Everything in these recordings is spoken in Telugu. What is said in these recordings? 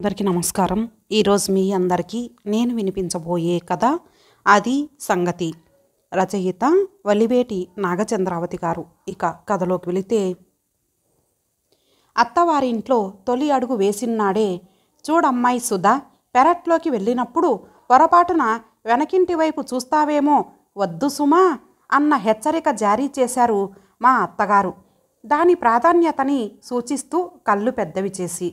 అందరికీ నమస్కారం. ఈరోజు మీ అందరికీ నేను వినిపించబోయే కథ అది సంగతి. రచయిత వలివేటి నాగచంద్రావతి గారు. ఇక కథలోకి వెళితే, అత్తవారింట్లో తొలి అడుగు వేసినాడే, చూడమ్మాయి సుధా, పెరట్లోకి వెళ్ళినప్పుడు పొరపాటున వెనకింటి వైపు చూస్తావేమో, వద్దు సుమా అన్న హెచ్చరిక జారీ చేశారు మా అత్తగారు. దాని ప్రాధాన్యతని సూచిస్తూ కళ్ళు పెద్దవి చేసి,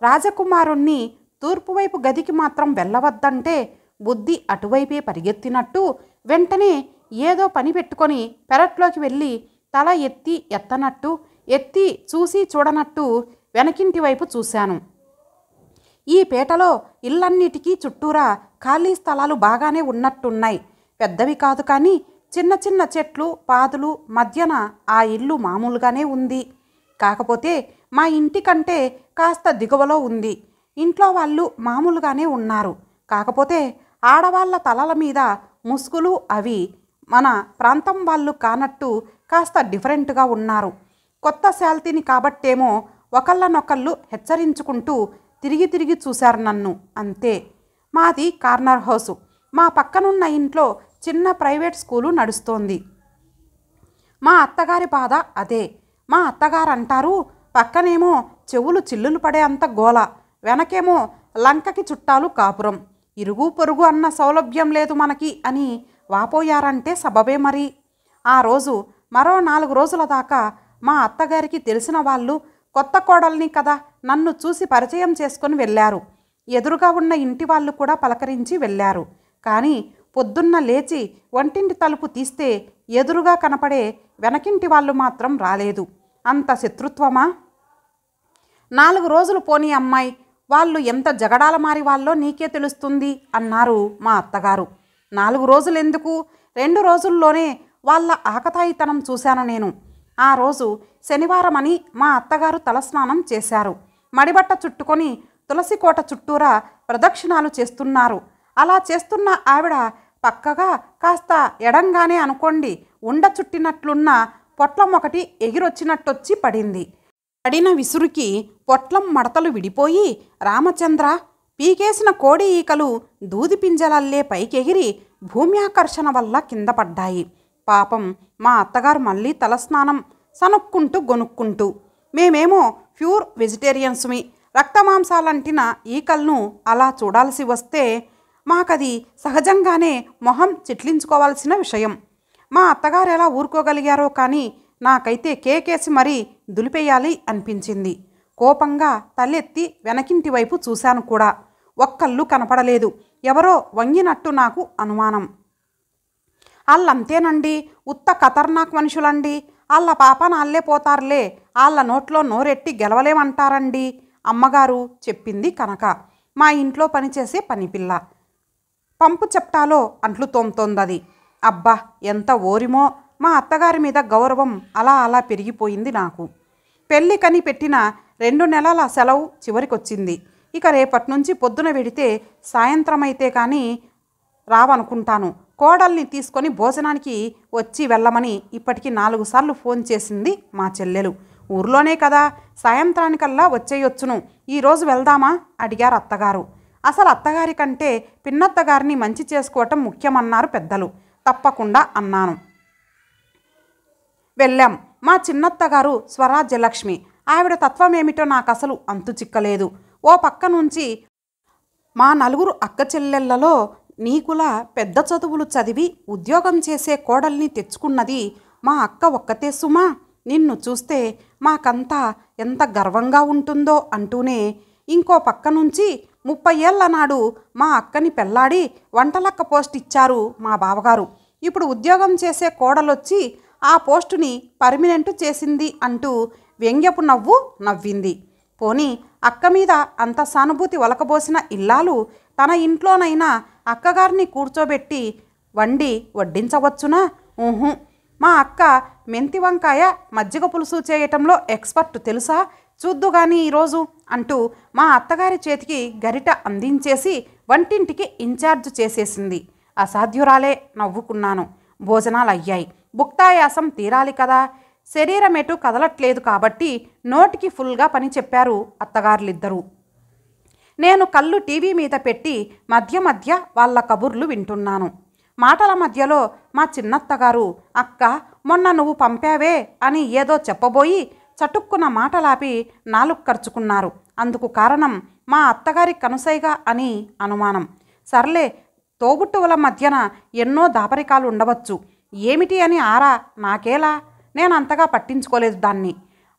రాజకుమారుణ్ణి తూర్పువైపు గదికి మాత్రం వెళ్ళవద్దంటే బుద్ధి అటువైపే పరిగెత్తినట్టు వెంటనే ఏదో పని పెట్టుకొని పెరట్లోకి వెళ్ళి తల ఎత్తి ఎత్తనట్టు, ఎత్తి చూసి చూడనట్టు వెనకింటి వైపు చూశాను. ఈ పేటలో ఇళ్ళన్నిటికీ చుట్టూరా ఖాళీ స్థలాలు బాగానే ఉన్నట్టున్నాయి. పెద్దవి కాదు కానీ చిన్న చిన్న చెట్లు పాదులు మధ్యన ఆ ఇల్లు మామూలుగానే ఉంది. కాకపోతే మా ఇంటి కంటే కాస్త దిగువలో ఉంది. ఇంట్లో వాళ్ళు మామూలుగానే ఉన్నారు. కాకపోతే ఆడవాళ్ళ తలల మీద ముసుగులు అవి మన ప్రాంతం వాళ్ళు కానట్టు కాస్త డిఫరెంట్గా ఉన్నారు. కొత్త శాల్తీని కాబట్టేమో ఒకళ్ళనొకళ్ళు హెచ్చరించుకుంటూ తిరిగి తిరిగి చూశారు నన్ను. అంతే. మాది కార్నర్ హౌసు. మా పక్కనున్న ఇంట్లో చిన్న ప్రైవేట్ స్కూలు నడుస్తోంది. మా అత్తగారి బాధ అదే. మా అత్తగారు అంటారు, పక్కనేమో చెవులు చిల్లులు పడే అంత గోల, వెనకేమో లంకకి చుట్టాలు కాపురం, ఇరుగు పొరుగు అన్న సౌలభ్యం లేదు మనకి అని వాపోయారంటే సబబే మరి. ఆ రోజు మరో 4 రోజుల దాకా మా అత్తగారికి తెలిసిన వాళ్ళు కొత్త కోడల్ని కదా నన్ను చూసి పరిచయం చేసుకొని వెళ్ళారు. ఎదురుగా ఉన్న ఇంటి వాళ్ళు కూడా పలకరించి వెళ్ళారు. కానీ పొద్దున్న లేచి వంటింటి తలుపు తీస్తే ఎదురుగా కనపడే వెనకింటి వాళ్ళు మాత్రం రాలేదు. అంత శత్రుత్వమా? 4 రోజులు పోనీ అమ్మాయి, వాళ్ళు ఎంత జగడాల మారి వాళ్ళో నీకే తెలుస్తుంది అన్నారు మా అత్తగారు. 4 రోజులు ఎందుకు, 2 రోజుల్లోనే వాళ్ళ ఆకతాయితనం చూశాను నేను. ఆ రోజు శనివారం అని మా అత్తగారు తలస్నానం చేశారు. మడిబట్ట చుట్టుకొని తులసి కోట చుట్టూరా ప్రదక్షిణాలు చేస్తున్నారు. అలా చేస్తున్న ఆవిడ పక్కగా కాస్త ఎడంగానే అనుకోండి ఉండ చుట్టినట్లున్న పొట్లం ఒకటి ఎగిరొచ్చినట్టొచ్చి పడింది. పడిన విసురుకి పొట్లం మడతలు విడిపోయి రామచంద్ర పీకేసిన కోడి ఈకలు దూది పింజలల్లే పైకెగిరి భూమ్యాకర్షణ వల్ల కింద పడ్డాయి. పాపం మా అత్తగారు మళ్ళీ తలస్నానం సనుక్కుంటూ గొనుక్కుంటూ. మేమేమో ప్యూర్ వెజిటేరియన్స్మి. రక్తమాంసాలంటిన ఈకలను అలా చూడాల్సి వస్తే మాకది సహజంగానే మొహం చిట్లించుకోవాల్సిన విషయం. మా అత్తగారు ఎలా ఊరుకోగలిగారో కానీ నాకైతే కేకేసి మరీ దులిపేయాలి అనిపించింది. కోపంగా తలెత్తి వెనకింటి వైపు చూశాను కూడా. ఒక్కళ్ళు కనపడలేదు. ఎవరో వంగినట్టు నాకు అనుమానం. వాళ్ళంతేనండి, ఉత్త ఖతర్నాక్ మనుషులండి. వాళ్ళ పాపన అల్లే పోతారులే, వాళ్ళ నోట్లో నోరెట్టి గెలవలేమంటారండి అమ్మగారు చెప్పింది కనక. మా ఇంట్లో పనిచేసే పనిపిల్ల. పంపు చెప్టాలో అంట్లు తోముతోందది. అబ్బా ఎంత ఓరిమో. మా అత్తగారి మీద గౌరవం అలా అలా పెరిగిపోయింది నాకు. పెళ్ళి కని పెట్టిన 2 నెలల సెలవు చివరికొచ్చింది. ఇక రేపటి నుంచి పొద్దున వెడితే సాయంత్రం అయితే కానీ రావనుకుంటాను. కోడల్ని తీసుకొని భోజనానికి వచ్చి వెళ్ళమని ఇప్పటికి 4 సార్లు ఫోన్ చేసింది మా చెల్లెలు. ఊర్లోనే కదా, సాయంత్రానికల్లా వచ్చేయొచ్చును. ఈరోజు వెళ్దామా అడిగారు అత్తగారు. అసలు అత్తగారి కంటే పిన్నత్తగారిని మంచి చేసుకోవటం ముఖ్యమన్నారు పెద్దలు. తప్పకుండా అన్నాను. వెళ్ళాం. మా చిన్నత్తగారు స్వరాజ్యలక్ష్మి. ఆవిడ తత్వం ఏమిటో నాకు అసలు అంతు చిక్కలేదు. ఓ పక్క నుంచి మా 4 అక్క చెల్లెళ్లలో నీకులా పెద్ద చదువులు చదివి ఉద్యోగం చేసే కోడల్ని తెచ్చుకున్నది మా అక్క ఒక్కతే సుమా. నిన్ను చూస్తే మాకంతా ఎంత గర్వంగా ఉంటుందో అంటూనే ఇంకో పక్క నుంచి 30 ఏళ్ల నాడు మా అక్కని పెళ్లాడి వంటలక్క పోస్ట్ ఇచ్చారు మా బావగారు. ఇప్పుడు ఉద్యోగం చేసే కోడలొచ్చి ఆ పోస్టుని పర్మినెంట్ చేసింది అంటూ వ్యంగ్యపు నవ్వు నవ్వింది. పోనీ అక్క మీద అంత సానుభూతి ఒలకబోసిన ఇల్లాలు తన ఇంట్లోనైనా అక్కగారిని కూర్చోబెట్టి వండి వడ్డించవచ్చునా? ఊహు. మా అక్క మెంతి వంకాయ మజ్జిగ పులుసు చేయటంలో ఎక్స్పర్ట్ తెలుసా? చూద్దుగాని ఈరోజు అంటూ మా అత్తగారి చేతికి గరిట అందించేసి వంటింటికి ఇన్ఛార్జ్ చేసేసింది. అసాధ్యురాలే నవ్వుకున్నాను. భోజనాలు అయ్యాయి. భుక్తాయాసం తీరాలి కదా. శరీరం ఎటు కదలట్లేదు కాబట్టి నోటికి ఫుల్గా పని చెప్పారు అత్తగారులిద్దరూ. నేను కళ్ళు టీవీ మీద పెట్టి మధ్య మధ్య వాళ్ళ కబుర్లు వింటున్నాను. మాటల మధ్యలో మా చిన్నత్తగారు, అక్క మొన్న నువ్వు పంపావే అని ఏదో చెప్పబోయి చటుక్కున మాటలాపి నాలుగు ఖర్చుకున్నారు. అందుకు కారణం మా అత్తగారి కనుసైగా అని అనుమానం. సర్లే, తోబుట్టువుల మధ్యన ఎన్నో దాపరికాలు ఉండవచ్చు, ఏమిటి అని ఆరా నాకేలా, నేను అంతగా పట్టించుకోలేదు దాన్ని.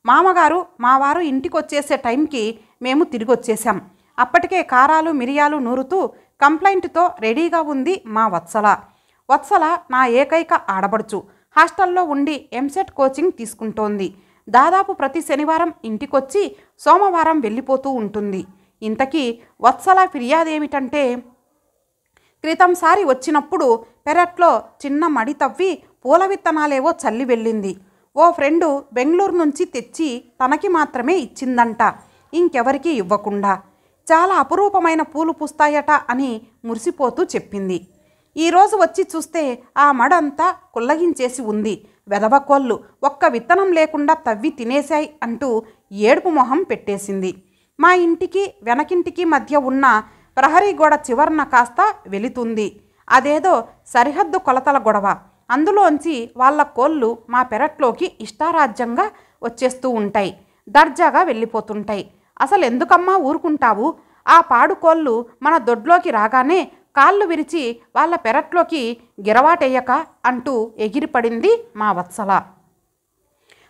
మామగారు మావారు ఇంటికొచ్చేసే టైంకి మేము తిరిగి వచ్చేసాం. అప్పటికే కారాలు మిరియాలు నూరుతూ కంప్లైంట్తో రెడీగా ఉంది మా వత్సల. వత్సల నా ఏకైక ఆడబడుచు. హాస్టల్లో ఉండి ఎంసెట్ కోచింగ్ తీసుకుంటోంది. దాదాపు ప్రతి శనివారం ఇంటికొచ్చి సోమవారం వెళ్ళిపోతూ ఉంటుంది. ఇంతకీ వత్సల ఫిర్యాదేమిటంటే, క్రితంసారి వచ్చినప్పుడు పెరట్లో చిన్న మడి తవ్వి పూల విత్తనాలేవో చల్లి వెళ్ళింది. ఓ ఫ్రెండు బెంగళూరు నుంచి తెచ్చి తనకి మాత్రమే ఇచ్చిందంట, ఇంకెవరికీ ఇవ్వకుండా. చాలా అపురూపమైన పూలు పూస్తాయట అని మురిసిపోతూ చెప్పింది. ఈరోజు వచ్చి చూస్తే ఆ మడంతా కుల్లగించేసి ఉంది. వెదవకోళ్ళు ఒక్క విత్తనం లేకుండా తవ్వి తినేశాయి అంటూ ఏడుపు మొహం పెట్టేసింది. మా ఇంటికి వెనకింటికి మధ్య ఉన్న ప్రహరీ గోడ చివరన కాస్త వెళుతుంది. అదేదో సరిహద్దు కొలతల గొడవ. అందులోంచి వాళ్ళ కోళ్ళు మా పెరట్లోకి ఇష్టారాజ్యంగా వచ్చేస్తూ ఉంటాయి, దర్జాగా వెళ్ళిపోతుంటాయి. అసలు ఎందుకమ్మా ఊరుకుంటావు? ఆ పాడుకోళ్ళు మన దొడ్లోకి రాగానే కాళ్ళు విరిచి వాళ్ళ పెరట్లోకి గిరవాటెయ్యక అంటూ ఎగిరిపడింది మా వత్సల.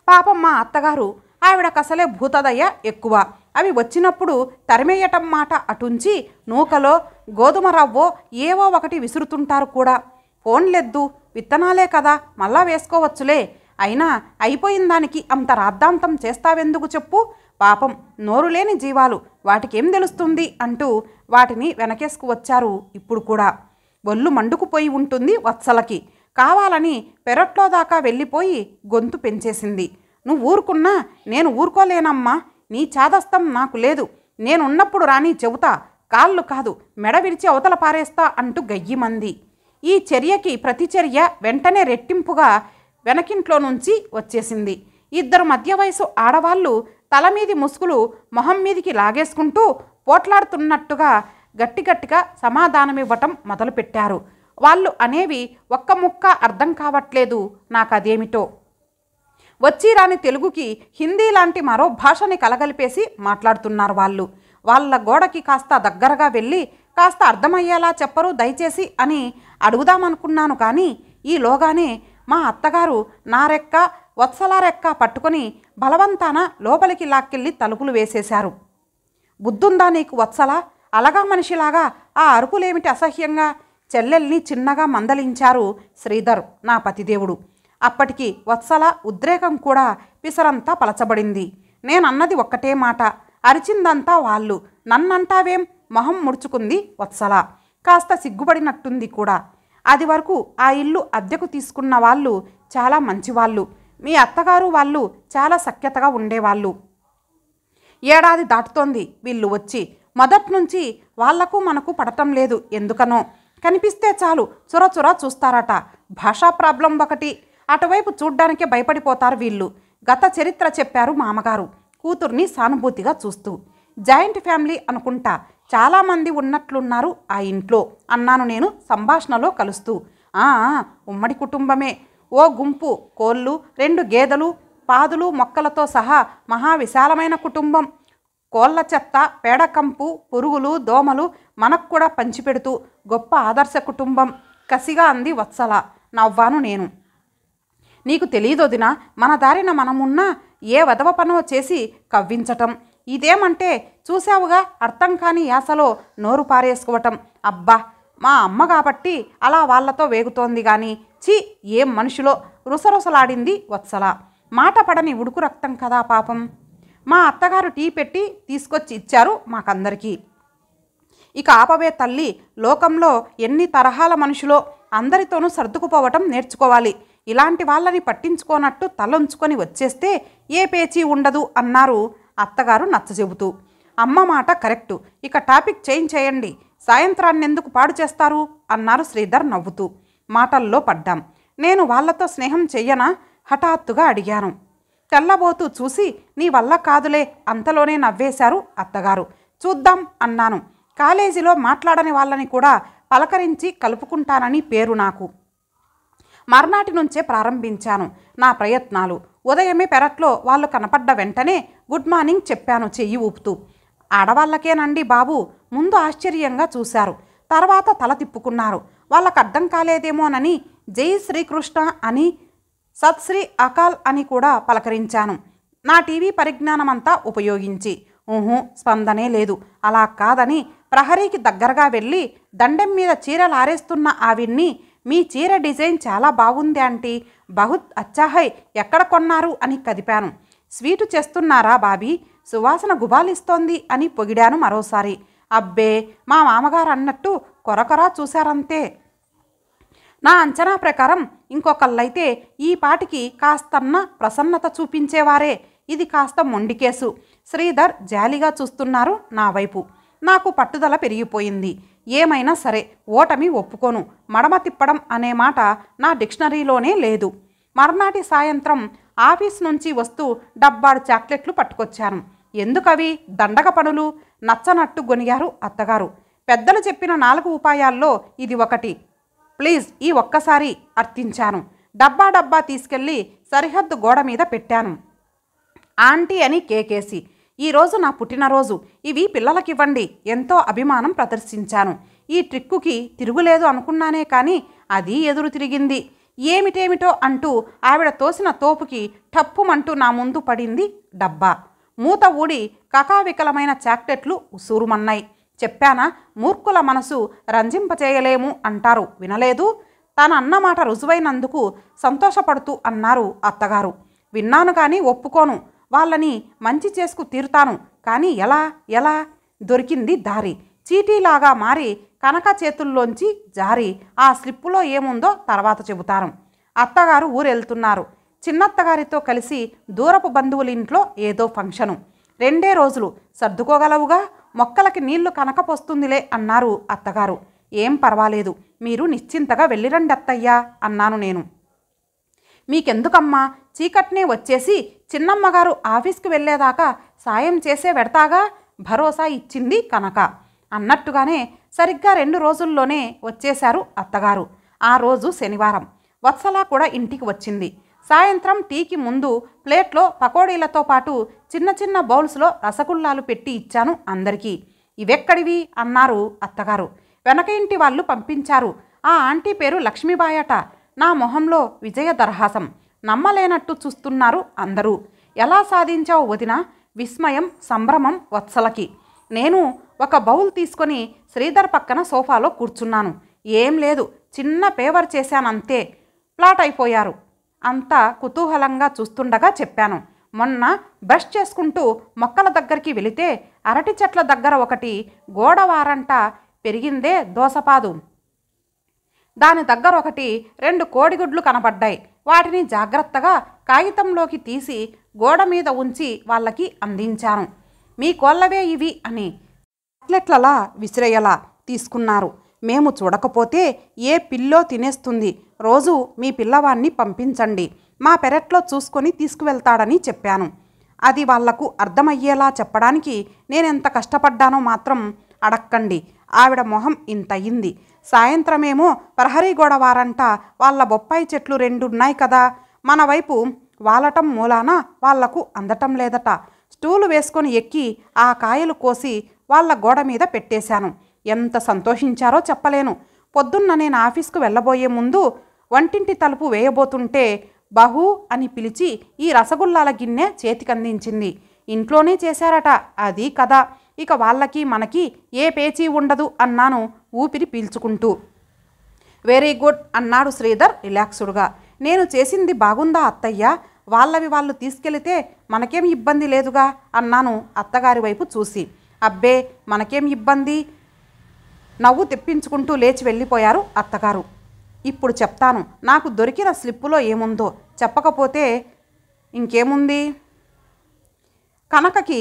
పాపం మా అత్తగారు, ఆవిడకసలే భూతదయ ఎక్కువ. అవి వచ్చినప్పుడు తరిమేయటం మాట అటుంచి నూకలో గోధుమ రవ్వో ఏవో ఒకటి విసురుతుంటారు కూడా. ఫోన్లెద్దు, విత్తనాలే కదా, మళ్ళా వేసుకోవచ్చులే. అయినా అయిపోయిన దానికి అంత రాద్ధాంతం చేస్తావెందుకు చెప్పు? పాపం నోరులేని జీవాలు, వాటికేం తెలుస్తుంది అంటూ వాటిని వెనకేసుకు వచ్చారు. ఇప్పుడు కూడా ఒళ్ళు మండుకుపోయి ఉంటుంది వత్సలకి. కావాలని పెరట్లో దాకా వెళ్ళిపోయి గొంతు పెంచేసింది. నువ్వు ఊరుకున్నా నేను ఊరుకోలేనమ్మా, నీ చాదస్తం నాకు లేదు. నేనున్నప్పుడు రాని చెబుతా, కాళ్ళు కాదు మెడ విరిచి అవతల పారేస్తా అంటూ గయ్యిమంది. ఈ చర్యకి ప్రతిచర్య వెంటనే రెట్టింపుగా వెనకింట్లో నుంచి వచ్చేసింది. ఇద్దరు మధ్య వయసు ఆడవాళ్ళు తలమీది ముసుగులు మొహం మీదికి లాగేసుకుంటూ పోట్లాడుతున్నట్టుగా గట్టిగట్టిగా సమాధానమివ్వటం మొదలుపెట్టారు. వాళ్ళు అనేవి ఒక్క ముక్క అర్థం కావట్లేదు నాకదేమిటో. వచ్చి రాని తెలుగుకి హిందీ లాంటి మరో భాషని కలగలిపేసి మాట్లాడుతున్నారు వాళ్ళు. వాళ్ళ గోడకి కాస్త దగ్గరగా వెళ్ళి కాస్త అర్థమయ్యేలా చెప్పరు దయచేసి అని అడుగుదామనుకున్నాను. కానీ ఈలోగానే మా అత్తగారు నా రెక్క వత్సల రెక్క పట్టుకొని బలవంతాన లోపలికి లాక్కెళ్ళి తలుపులు వేసేశారు. బుద్ధుందా నీకు వత్సల? అలగా మనిషిలాగా ఆ అరుపులేమిటి అసహ్యంగా? చెల్లెల్ని చిన్నగా మందలించారు శ్రీధర్, నా పతిదేవుడు. అప్పటికి వత్సల ఉద్రేకం కూడా పిసరంతా పలచబడింది. నేనన్నది ఒక్కటే మాట, అరిచిందంతా వాళ్ళు. నన్నంటావేం? మొహం ముడుచుకుంది వత్సల. కాస్త సిగ్గుపడినట్టుంది కూడా. అది వరకు ఆ ఇల్లు అద్దెకు తీసుకున్న వాళ్ళు చాలా మంచివాళ్ళు. మీ అత్తగారు వాళ్ళు చాలా సఖ్యతగా ఉండేవాళ్ళు. ఏడాది దాటుతోంది వీళ్ళు వచ్చి. మొదట్నుంచి వాళ్లకు మనకు పడటం లేదు ఎందుకనో. కనిపిస్తే చాలు చురచుర చూస్తారట. భాషా ప్రాబ్లం ఒకటి. అటువైపు చూడ్డానికే భయపడిపోతారు వీళ్ళు. గత చరిత్ర చెప్పారు మామగారు కూతుర్ని సానుభూతిగా చూస్తూ. జాయింట్ ఫ్యామిలీ అనుకుంటా, చాలామంది ఉన్నట్లున్నారు ఆ ఇంట్లో అన్నాను నేను సంభాషణలో కలుస్తూ. ఉమ్మడి కుటుంబమే. ఓ గుంపు కోళ్ళు, 2 గేదెలు, పాదులు మొక్కలతో సహా మహా విశాలమైన కుటుంబం. కోళ్ళ చెత్త, పేడకంపు, పురుగులు, దోమలు మనకు కూడా పంచిపెడుతూ గొప్ప ఆదర్శ కుటుంబం కసిగా అంది వత్సల. నవ్వాను నేను. నీకు తెలియదొదినా, మన దారిన మనమున్నా ఏ వదవ పనో చేసి కవ్వించటం. ఇదేమంటే చూసావుగా అర్థం కాని యాసలో నోరు పారేసుకోవటం. అబ్బా, మా అమ్మ కాబట్టి అలా వాళ్లతో వేగుతోంది గాని ఛీ, ఏం మనుషులో రుసరుసలాడింది వత్సల. మాట పడని ఉడుకు రక్తం కదా పాపం. మా అత్తగారు టీ పెట్టి తీసుకొచ్చి ఇచ్చారు మాకందరికీ. ఇక ఆపవే తల్లి, లోకంలో ఎన్ని తరహాల మనుషులో, అందరితోనూ సర్దుకుపోవటం నేర్చుకోవాలి. ఇలాంటి వాళ్ళని పట్టించుకోనట్టు తలొంచుకొని వచ్చేస్తే ఏ పేచీ ఉండదు అన్నారు అత్తగారు నచ్చచెబుతూ. అమ్మ మాట కరెక్టు. ఇక టాపిక్ చేంజ్ చేయండి. సాయంత్రాన్నెందుకు పాడు చేస్తారు అన్నారు శ్రీధర్ నవ్వుతూ. మాటల్లో పడ్డాం. నేను వాళ్లతో స్నేహం చెయ్యనా హఠాత్తుగా అడిగాను. తెల్లబోతూ చూసి నీ వల్ల కాదులే అంతలోనే నవ్వేశారు అత్తగారు. చూద్దాం అన్నాను. కాలేజీలో మాట్లాడని వాళ్ళని కూడా పలకరించి కలుపుకుంటానని పేరు నాకు. మర్నాటి నుంచే ప్రారంభించాను నా ప్రయత్నాలు. ఉదయమే పెరట్లో వాళ్ళు కనపడ్డ వెంటనే గుడ్ మార్నింగ్ చెప్పాను చెయ్యి ఊపుతూ. ఆడవాళ్ళకేనండి బాబు. ముందు ఆశ్చర్యంగా చూశారు, తర్వాత తల తిప్పుకున్నారు. వాళ్ళకు అర్థం కాలేదేమోనని జై శ్రీకృష్ణ అని, సత్ శ్రీ అకాల్ అని కూడా పలకరించాను నా టీవీ పరిజ్ఞానమంతా ఉపయోగించి. స్పందనే లేదు. అలా కాదని ప్రహరీకి దగ్గరగా వెళ్ళి దండెం మీద చీరలు ఆరేస్తున్న ఆవిడ్ని, మీ చీర డిజైన్ చాలా బాగుంది ఆంటీ, బహుత్ అచ్చాహై, ఎక్కడ కొన్నారు అని కదిపాను. స్వీటు చేస్తున్నారా బాబీ, సువాసన గుబాలిస్తోంది అని పొగిడాను మరోసారి. అబ్బే, మా మామగారు అన్నట్టు కొరకొరా చూశారంతే. నా అంచనా ప్రకారం ఇంకొకళ్ళైతే ఈ పాటికి కాస్తన్న ప్రసన్నత చూపించేవారే. ఇది కాస్త మొండి కేసు. శ్రీధర్ జాలిగా చూస్తున్నారు నా వైపు. నాకు పట్టుదల పెరిగిపోయింది. ఏమైనా సరే ఓటమి ఒప్పుకోను. మడమ తిప్పడం అనే మాట నా డిక్షనరీలోనే లేదు. మర్నాటి సాయంత్రం ఆఫీస్ నుంచి వస్తూ డబ్బాడు చాక్లెట్లు పట్టుకొచ్చాను. ఎందుకవి దండగ పనులు? నచ్చనట్టు గొనిగారు అత్తగారు. పెద్దలు చెప్పిన 4 ఉపాయాల్లో ఇది ఒకటి. ప్లీజ్ ఈ ఒక్కసారి అర్థించాను. డబ్బా తీసుకెళ్ళి సరిహద్దు గోడ మీద పెట్టాను. ఆంటీ అని కేకేసి, ఈరోజు నా పుట్టినరోజు, ఇవి పిల్లలకివ్వండి, ఎంతో అభిమానం ప్రదర్శించాను. ఈ ట్రిక్కుకి తిరుగులేదు అనుకున్నానే కానీ అది ఎదురు తిరిగింది. ఏమిటేమిటో అంటూ ఆవిడ తోసిన తోపుకి టప్పుమంటూ నా ముందు పడింది డబ్బా. మూత ఊడి కకావికలమైన చాక్లెట్లు ఉసూరుమన్నాయి. చెప్పానా, మూర్ఖుల మనసు రంజింపచేయలేము అంటారు, వినలేదు? తన అన్నమాట రుజువైనందుకు సంతోషపడుతూ అన్నారు అత్తగారు. విన్నాను కానీ ఒప్పుకోను. వాళ్ళని మంచి చేసుకు తీరుతాను. కానీ ఎలా దొరికింది దారి. చీటీలాగా మారి కనక చేతుల్లోంచి జారి ఆ స్లిప్పులో ఏముందో తర్వాత చెబుతాను. అత్తగారు ఊరెళ్తున్నారు. చిన్నత్తగారితో కలిసి దూరపు బంధువులింట్లో ఏదో ఫంక్షను. 2 రోజులు సర్దుకోగలవుగా, మొక్కలకి నీళ్లు కనకపోస్తుందిలే అన్నారు అత్తగారు. ఏం పర్వాలేదు, మీరు నిశ్చింతగా వెళ్ళిరండి అత్తయ్యా అన్నాను నేను. మీకెందుకమ్మా, చీకట్నే వచ్చేసి చిన్నమ్మగారు ఆఫీస్కి వెళ్ళేదాకా సాయం చేసే వెడతాగా, భరోసా ఇచ్చింది కనక. అన్నట్టుగానే సరిగ్గా 2 రోజుల్లోనే వచ్చేశారు అత్తగారు. ఆ రోజు శనివారం. వత్సల కూడా ఇంటికి వచ్చింది. సాయంత్రం టీకి ముందు ప్లేట్లో పకోడీలతో పాటు చిన్న బౌల్స్లో రసగుల్లాలు పెట్టి ఇచ్చాను అందరికీ. ఇవెక్కడివి అన్నారు అత్తగారు. వెనక ఇంటి వాళ్ళు పంపించారు. ఆ ఆంటీ పేరు లక్ష్మీబాయట. నా మొహంలో విజయ దరహాసం. నమ్మలేనట్టు చూస్తున్నారు అందరూ. ఎలా సాధించావు వదినా? విస్మయం, సంభ్రమం వత్సలకి. నేను ఒక బౌల్ తీసుకొని శ్రీధర్ పక్కన సోఫాలో కూర్చున్నాను. ఏం లేదు, చిన్న పేవర్ చేశానంతే. ఫ్లాట్ అయిపోయారు. అంతా కుతూహలంగా చూస్తుండగా చెప్పాను. మొన్న బ్రష్ చేసుకుంటూ మొక్కల దగ్గరికి వెళితే అరటి చెట్ల దగ్గర ఒకటి గోడవారంట పెరిగిందే దోసపాదు. దాని దగ్గర ఒకటి 2 కోడిగుడ్లు కనబడ్డాయి. వాటిని జాగ్రత్తగా కాగితంలోకి తీసి గోడ మీద ఉంచి వాళ్ళకి అందించాను. మీ కోళ్ళవే ఇవి అని చాక్లెట్లలా విసిరేయలా తీసుకున్నారు. మేము చూడకపోతే ఏ పిల్లో తినేస్తుంది. రోజు మీ పిల్లవాన్ని పంపించండి, మా పెరట్లో చూసుకొని తీసుకువెళ్తాడని చెప్పాను. అది వాళ్లకు అర్థమయ్యేలా చెప్పడానికి నేనెంత కష్టపడ్డానో మాత్రం అడక్కండి. ఆవిడ మొహం ఇంతయింది. సాయంత్రమేమో ప్రహరీ గోడ వారంట వాళ్ళ బొప్పాయి చెట్లు 2 ఉన్నాయి కదా, మన వైపు వాలటం మూలాన వాళ్లకు అందటం లేదట. స్టూలు వేసుకొని ఎక్కి ఆ కాయలు కోసి వాళ్ళ గోడ మీద పెట్టేశాను. ఎంత సంతోషించారో చెప్పలేను. పొద్దున్న నేను ఆఫీస్కు వెళ్ళబోయే ముందు వంటింటి తలుపు వేయబోతుంటే బహు అని పిలిచి ఈ రసగుల్లాల గిన్నె చేతికందించింది. ఇంట్లోనే చేశారట, అది కదా. ఇక వాళ్ళకి మనకి ఏ పేచీ ఉండదు అన్నాను ఊపిరి పీల్చుకుంటూ. వెరీ గుడ్ అన్నాడు శ్రీధర్ రిలాక్స్డ్గా. నేను చేసింది బాగుందా అత్తయ్య? వాళ్ళవి వాళ్ళు తీసుకెళితే మనకేం ఇబ్బంది లేదుగా అన్నాను అత్తగారి వైపు చూసి. అబ్బే, మనకేం ఇబ్బంది, నవ్వు తెప్పించుకుంటూ లేచి వెళ్ళిపోయారు అత్తగారు. ఇప్పుడు చెప్తాను, నాకు దొరికిన స్లిప్పులో ఏముందో. చెప్పకపోతే ఇంకేముంది? కనకకి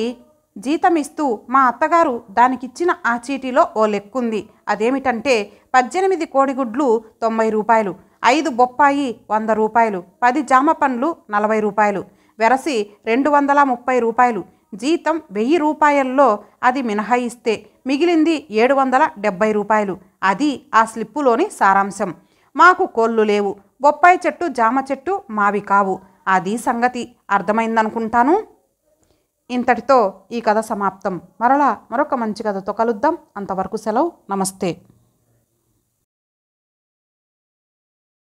జీతం ఇస్తూ మా అత్తగారు దానికిచ్చిన ఆ చీటీలో ఓ లెక్కుంది. అదేమిటంటే 18 కోడిగుడ్లు 90 రూపాయలు, 5 బొప్పాయి 100 రూపాయలు, 10 జామ పండ్లు 40 రూపాయలు, వెరసి 230 రూపాయలు. జీతం 1000 రూపాయల్లో అది మినహాయిస్తే మిగిలింది 770 రూపాయలు. అది ఆ స్లిప్పులోని సారాంశం. మాకు కోళ్ళు లేవు, బొప్పాయి చెట్టు జామ చెట్టు మావి కావు. అది సంగతి అర్థమైందనుకుంటాను. ఇంతటితో ఈ కథ సమాప్తం. మరలా మరొక మంచి కథతో కలుద్దాం. అంతవరకు సెలవు. నమస్తే.